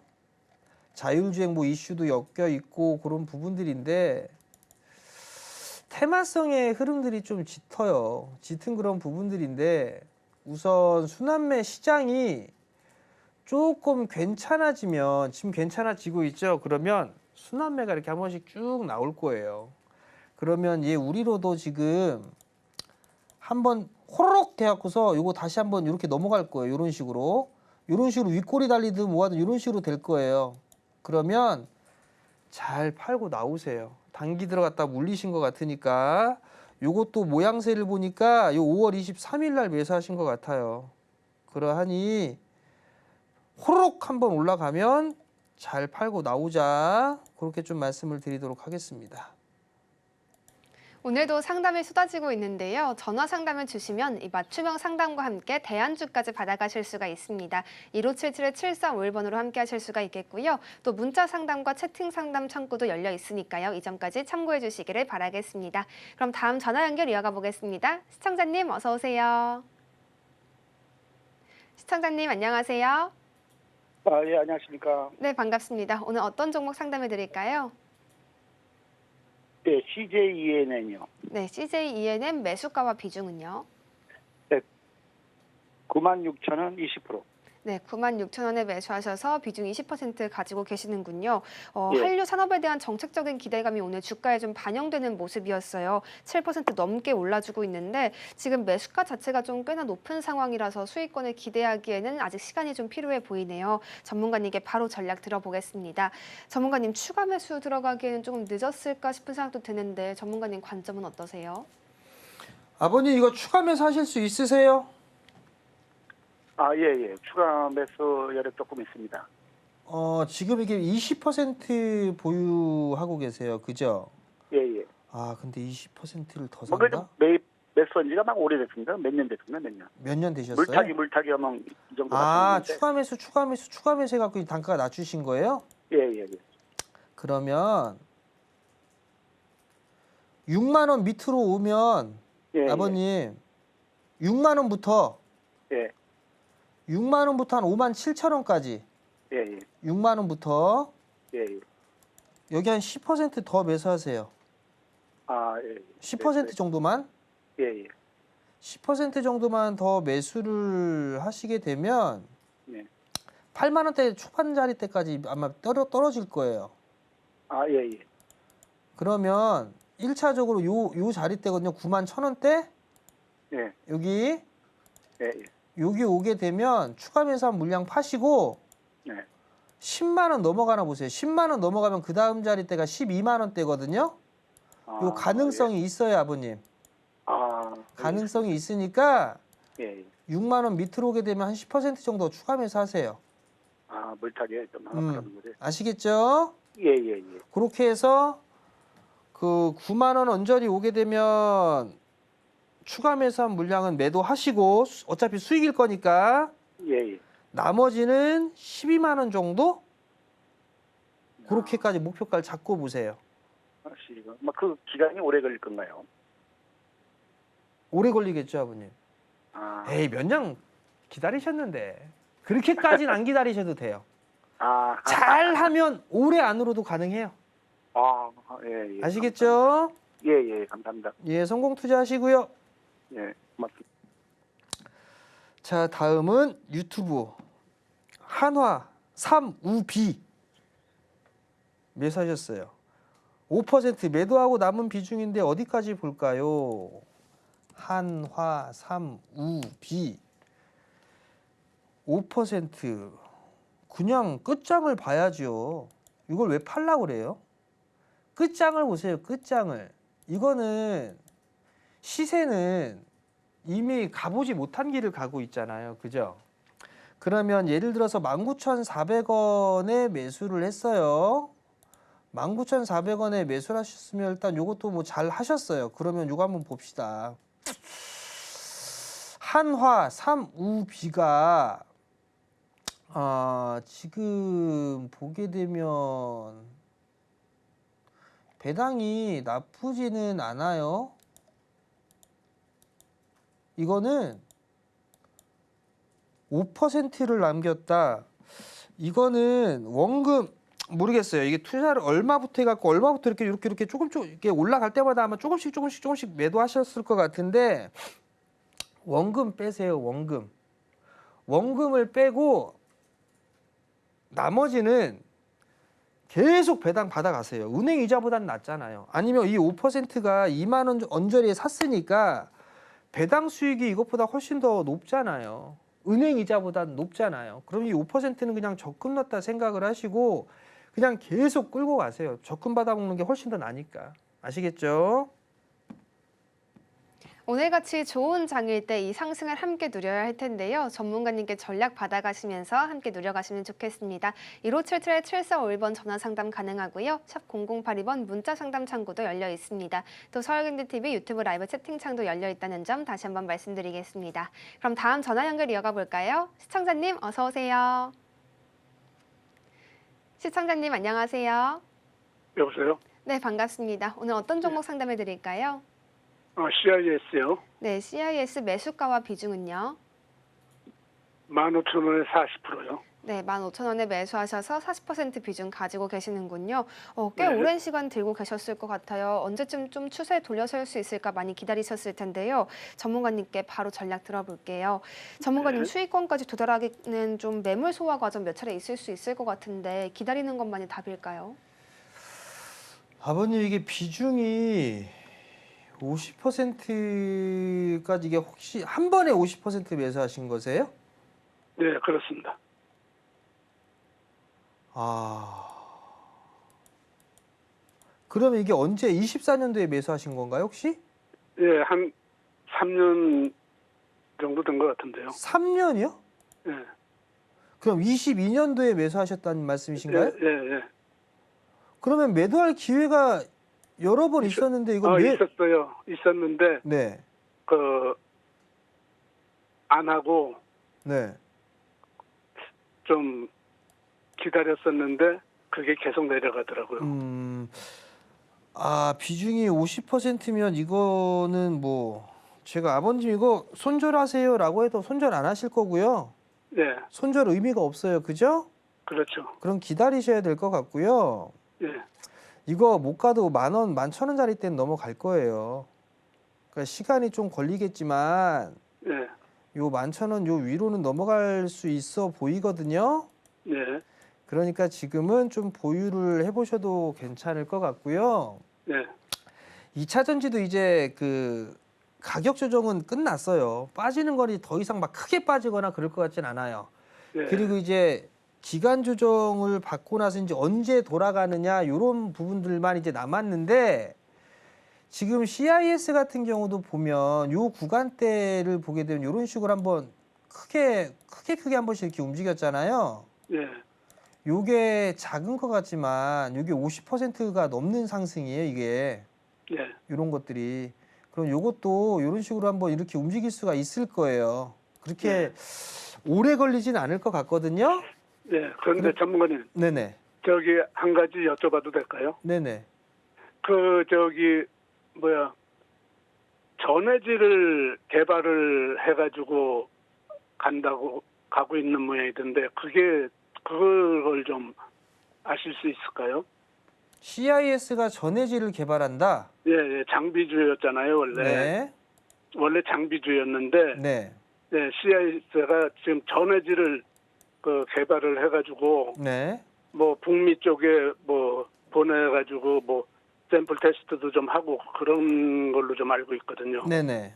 자율주행 뭐 이슈도 엮여 있고 그런 부분들인데 테마성의 흐름들이 좀 짙어요. 짙은 그런 부분들인데 우선 순환매 시장이 조금 괜찮아지면 지금 괜찮아지고 있죠. 그러면 순환매가 이렇게 한 번씩 쭉 나올 거예요. 그러면 얘 우리로도 지금 한번 호로록 돼갖고서 요거 다시 한번 이렇게 넘어갈 거예요. 이런 식으로 윗꼬리 달리든 뭐하든 이런 식으로 될 거예요. 그러면 잘 팔고 나오세요. 단기 들어갔다 물리신 것 같으니까 요것도 모양새를 보니까 요 5월 23일 날 매수하신 것 같아요. 그러하니 호로록 한번 올라가면 잘 팔고 나오자. 그렇게 좀 말씀을 드리도록 하겠습니다. 오늘도 상담이 쏟아지고 있는데요. 전화 상담을 주시면 이 맞춤형 상담과 함께 대안주까지 받아가실 수가 있습니다. 1577-7351번으로 함께 하실 수가 있겠고요. 또 문자 상담과 채팅 상담 창구도 열려 있으니까요. 이 점까지 참고해 주시기를 바라겠습니다. 그럼 다음 전화 연결 이어가 보겠습니다. 시청자님 어서 오세요. 시청자님 안녕하세요. 예, 안녕하십니까. 네, 반갑습니다. 오늘 어떤 종목 상담해 드릴까요? 네, CJENN요. 네, CJENN 매수가와 비중은요? 96,000원 20%. 네, 96,000원에 매수하셔서 비중 20% 가지고 계시는군요. 예. 한류 산업에 대한 정책적인 기대감이 오늘 주가에 좀 반영되는 모습이었어요. 7% 넘게 올라주고 있는데 지금 매수가 자체가 좀 꽤나 높은 상황이라서 수익권을 기대하기에는 아직 시간이 좀 필요해 보이네요. 전문가님께 바로 전략 들어보겠습니다. 전문가님, 추가 매수 들어가기에는 조금 늦었을까 싶은 생각도 드는데 전문가님 관점은 어떠세요? 아버님 이거 추가 매수 하실 수 있으세요? 예. 추가 매수 여력 조금 있습니다. 지금 이게 20% 보유하고 계세요. 그죠? 예. 근데 20%를 더 뭐, 산다? 그래도 매수한 지가 막 오래됐습니다. 몇 년 됐습니다, 몇 년. 몇 년 되셨어요? 물타기 하면 이 정도 같은데. 추가 매수 해갖고 이 단가가 낮추신 거예요? 예. 그러면 6만 원 밑으로 오면 예. 아버님 6만 원부터 예. 6만 원부터 한 5만 7천 원까지 예. 6만 원부터 예. 여기 한 10% 더 매수하세요. 예. 10% 정도만? 예. 10% 정도만 더 매수를 하시게 되면 네. 8만 원대 초반자리 때까지 아마 떨어질 거예요. 예. 그러면 1차적으로 요 자리 때거든요. 9만 1천 원대? 예. 여기 예. 여기 오게 되면 추가 매수한 물량 파시고 네. 10만 원 넘어가나 보세요. 10만 원 넘어가면 그 다음 자리 때가 12만 원대거든요. 요 가능성이 있어요, 아버님. 가능성이 있으니까 예. 6만 원 밑으로 오게 되면 한 10% 정도 추가 매수하세요. 물타기에 좀 하는 거지. 아시겠죠? 예. 그렇게 해서 그 9만 원 언저리 오게 되면 추가 매수한 물량은 매도하시고 어차피 수익일 거니까 예. 나머지는 12만 원 정도 그렇게까지 목표가를 잡고 보세요. 그 기간이 오래 걸릴 건가요? 오래 걸리겠죠, 아버님. 에이, 몇 년 기다리셨는데 그렇게까지는 안 기다리셔도 돼요. 잘하면 올해 안으로도 가능해요. 예. 아시겠죠? 예. 감사합니다. 예, 성공 투자하시고요. 예, 고맙습니다. 자, 다음은 유튜브 한화 3우비 매수하셨어요. 5% 매도하고 남은 비중인데 어디까지 볼까요? 한화 3우비 5% 그냥 끝장을 봐야죠. 이걸 왜 팔라고 그래요? 끝장을 보세요. 끝장을. 이거는 시세는 이미 가보지 못한 길을 가고 있잖아요. 그죠? 그러면 예를 들어서 19,400원에 매수를 했어요. 19,400원에 매수를 하셨으면 일단 요것도 뭐 잘 하셨어요. 그러면 요거 한번 봅시다. 한화 3우비가 지금 보게 되면 배당이 나쁘지는 않아요. 이거는 5%를 남겼다. 이거는 원금 모르겠어요. 이게 투자를 얼마부터 해갖고 얼마부터 이렇게 조금씩 이렇게 올라갈 때마다 아마 조금씩 매도하셨을 것 같은데 원금 빼세요. 원금을 빼고 나머지는 계속 배당 받아가세요. 은행 이자보다는 낫잖아요. 아니면 이 5%가 2만 원 언저리에 샀으니까 배당 수익이 이것보다 훨씬 더 높잖아요. 은행 이자보다 높잖아요. 그럼 이 5%는 그냥 적금 넣었다 생각을 하시고 그냥 계속 끌고 가세요. 적금 받아먹는 게 훨씬 더 나니까. 아시겠죠? 오늘같이 좋은 장일 때 이 상승을 함께 누려야 할 텐데요. 전문가님께 전략 받아가시면서 함께 누려가시면 좋겠습니다. 1577-7451번 전화 상담 가능하고요. 샵 0082번 문자 상담 창구도 열려 있습니다. 또 서울경제TV 유튜브 라이브 채팅창도 열려 있다는 점 다시 한번 말씀드리겠습니다. 그럼 다음 전화 연결 이어가 볼까요? 시청자님 어서 오세요. 시청자님 안녕하세요. 여보세요? 네, 반갑습니다. 오늘 어떤 종목 상담해 드릴까요? CIS요. 네, CIS 매수가와 비중은요? 15,000원에 40%요. 네, 15,000원에 매수하셔서 40% 비중 가지고 계시는군요. 꽤 네. 오랜 시간 들고 계셨을 것 같아요. 언제쯤 좀 추세 돌려설 수 있을까 많이 기다리셨을 텐데요. 전문가님께 바로 전략 들어볼게요. 전문가님 네. 수익권까지 도달하기는 좀 매물 소화 과정 몇 차례 있을 수 있을 것 같은데 기다리는 것만이 답일까요? 아버님 이게 비중이 50%까지 이게 혹시 한 번에 50% 매수하신 거세요? 네, 그렇습니다. 그러면 이게 언제 24년도에 매수하신 건가요, 혹시? 예, 한 3년 정도 된 것 같은데요. 3년이요? 예. 그럼 22년도에 매수하셨다는 말씀이신가요? 예, 예. 그러면 매도할 기회가 여러 번 있었는데 이거 있었어요. 있었는데 네. 안 하고 네. 좀 기다렸었는데 그게 계속 내려가더라고요. 비중이 50%면 이거는 뭐 제가 아버님 이거 손절하세요라고 해도 손절 안 하실 거고요. 예, 손절 의미가 없어요. 그죠? 그렇죠. 그럼 기다리셔야 될 것 같고요. 예, 이거 못 가도 10,000원, 11,000원짜리 때는 넘어갈 거예요. 그러니까 시간이 좀 걸리겠지만 예, 요 11,000원 요 위로는 넘어갈 수 있어 보이거든요. 예, 그러니까 지금은 좀 보유를 해보셔도 괜찮을 것 같고요. 예, 2차 전지도 이제 그 가격 조정은 끝났어요. 빠지는 거리 더 이상 막 크게 빠지거나 그럴 것 같진 않아요. 예. 그리고 이제 기간 조정을 받고 나서 이제 언제 돌아가느냐 이런 부분들만 이제 남았는데 지금 CIS 같은 경우도 보면 요 구간대를 보게 되면 이런 식으로 한번 크게 한 번씩 이렇게 움직였잖아요. 예, 요게 작은 것 같지만 요게 50%가 넘는 상승이에요, 이게. 예, 이런 것들이. 그럼 요것도 이런 식으로 한번 이렇게 움직일 수가 있을 거예요. 그렇게 오래 걸리진 않을 것 같거든요. 예. 그런데 전문가님, 네네. 저기 한 가지 여쭤봐도 될까요? 네네. 전해질을 개발을 해가지고 가고 있는 모양이던데 그걸 좀 아실 수 있을까요? CIS가 전해질을 개발한다. 예, 예, 장비주였잖아요, 원래. 네. 원래 장비주였는데, 네. 예, CIS가 지금 전해질을 개발을 해가지고, 네. 뭐, 북미 쪽에 보내가지고, 샘플 테스트도 좀 하고 그런 걸로 좀 알고 있거든요. 네네.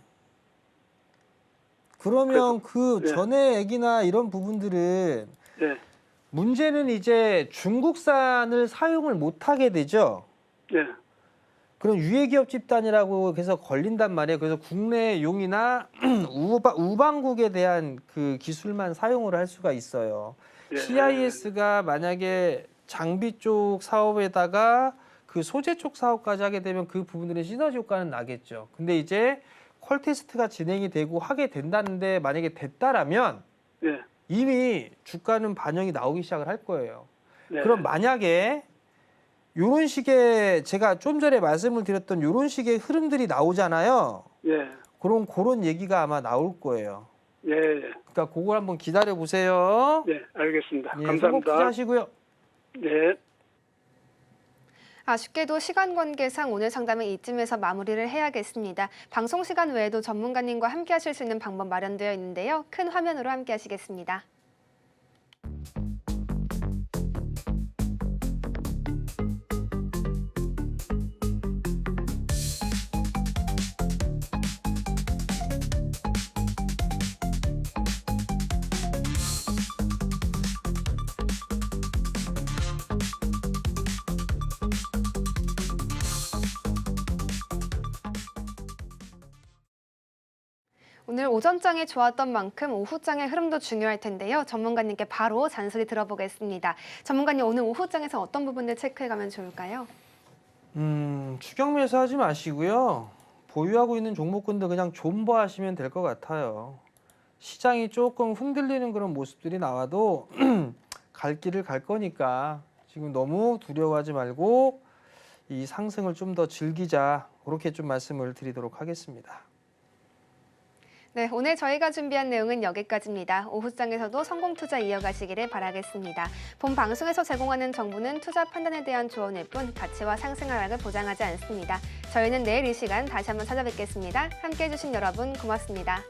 그러면 그 예. 전해액이나 이런 부분들은 예, 문제는 이제 중국산을 사용을 못 하게 되죠. 예, 그럼 유해기업 집단이라고 해서 걸린단 말이에요. 그래서 국내용이나 우방국에 대한 그 기술만 사용을 할 수가 있어요. 예. CIS가 만약에 장비 쪽 사업에다가 그 소재 쪽 사업까지 하게 되면 그 부분들의 시너지 효과는 나겠죠. 근데 이제 퀄 테스트가 진행이 되고 하게 된다는데 만약에 됐다라면 예, 이미 주가는 반영이 나오기 시작을 할 거예요. 예. 그럼 만약에 요런 식의 제가 좀 전에 말씀을 드렸던 요런 식의 흐름들이 나오잖아요. 예, 그런 얘기가 아마 나올 거예요. 예, 예. 그러니까 그걸 한번 기다려 보세요. 예, 알겠습니다. 예, 감사합니다. 소복 투자하시고요. 네. 아쉽게도 시간 관계상 오늘 상담은 이쯤에서 마무리를 해야겠습니다. 방송 시간 외에도 전문가님과 함께 하실 수 있는 방법 마련되어 있는데요. 큰 화면으로 함께 하시겠습니다. 오늘 오전장이 좋았던 만큼 오후장의 흐름도 중요할 텐데요. 전문가님께 바로 잔소리 들어보겠습니다. 전문가님, 오늘 오후장에서 어떤 부분들 체크해가면 좋을까요? 추격 매수하지 마시고요. 보유하고 있는 종목군들 그냥 존버하시면 될 것 같아요. 시장이 조금 흔들리는 그런 모습들이 나와도 갈 길을 갈 거니까 지금 너무 두려워하지 말고 이 상승을 좀 더 즐기자, 그렇게 좀 말씀을 드리도록 하겠습니다. 네, 오늘 저희가 준비한 내용은 여기까지입니다. 오후장에서도 성공 투자 이어가시기를 바라겠습니다. 본 방송에서 제공하는 정보는 투자 판단에 대한 조언일 뿐 가치와 상승 하락을 보장하지 않습니다. 저희는 내일 이 시간 다시 한번 찾아뵙겠습니다. 함께해 주신 여러분 고맙습니다.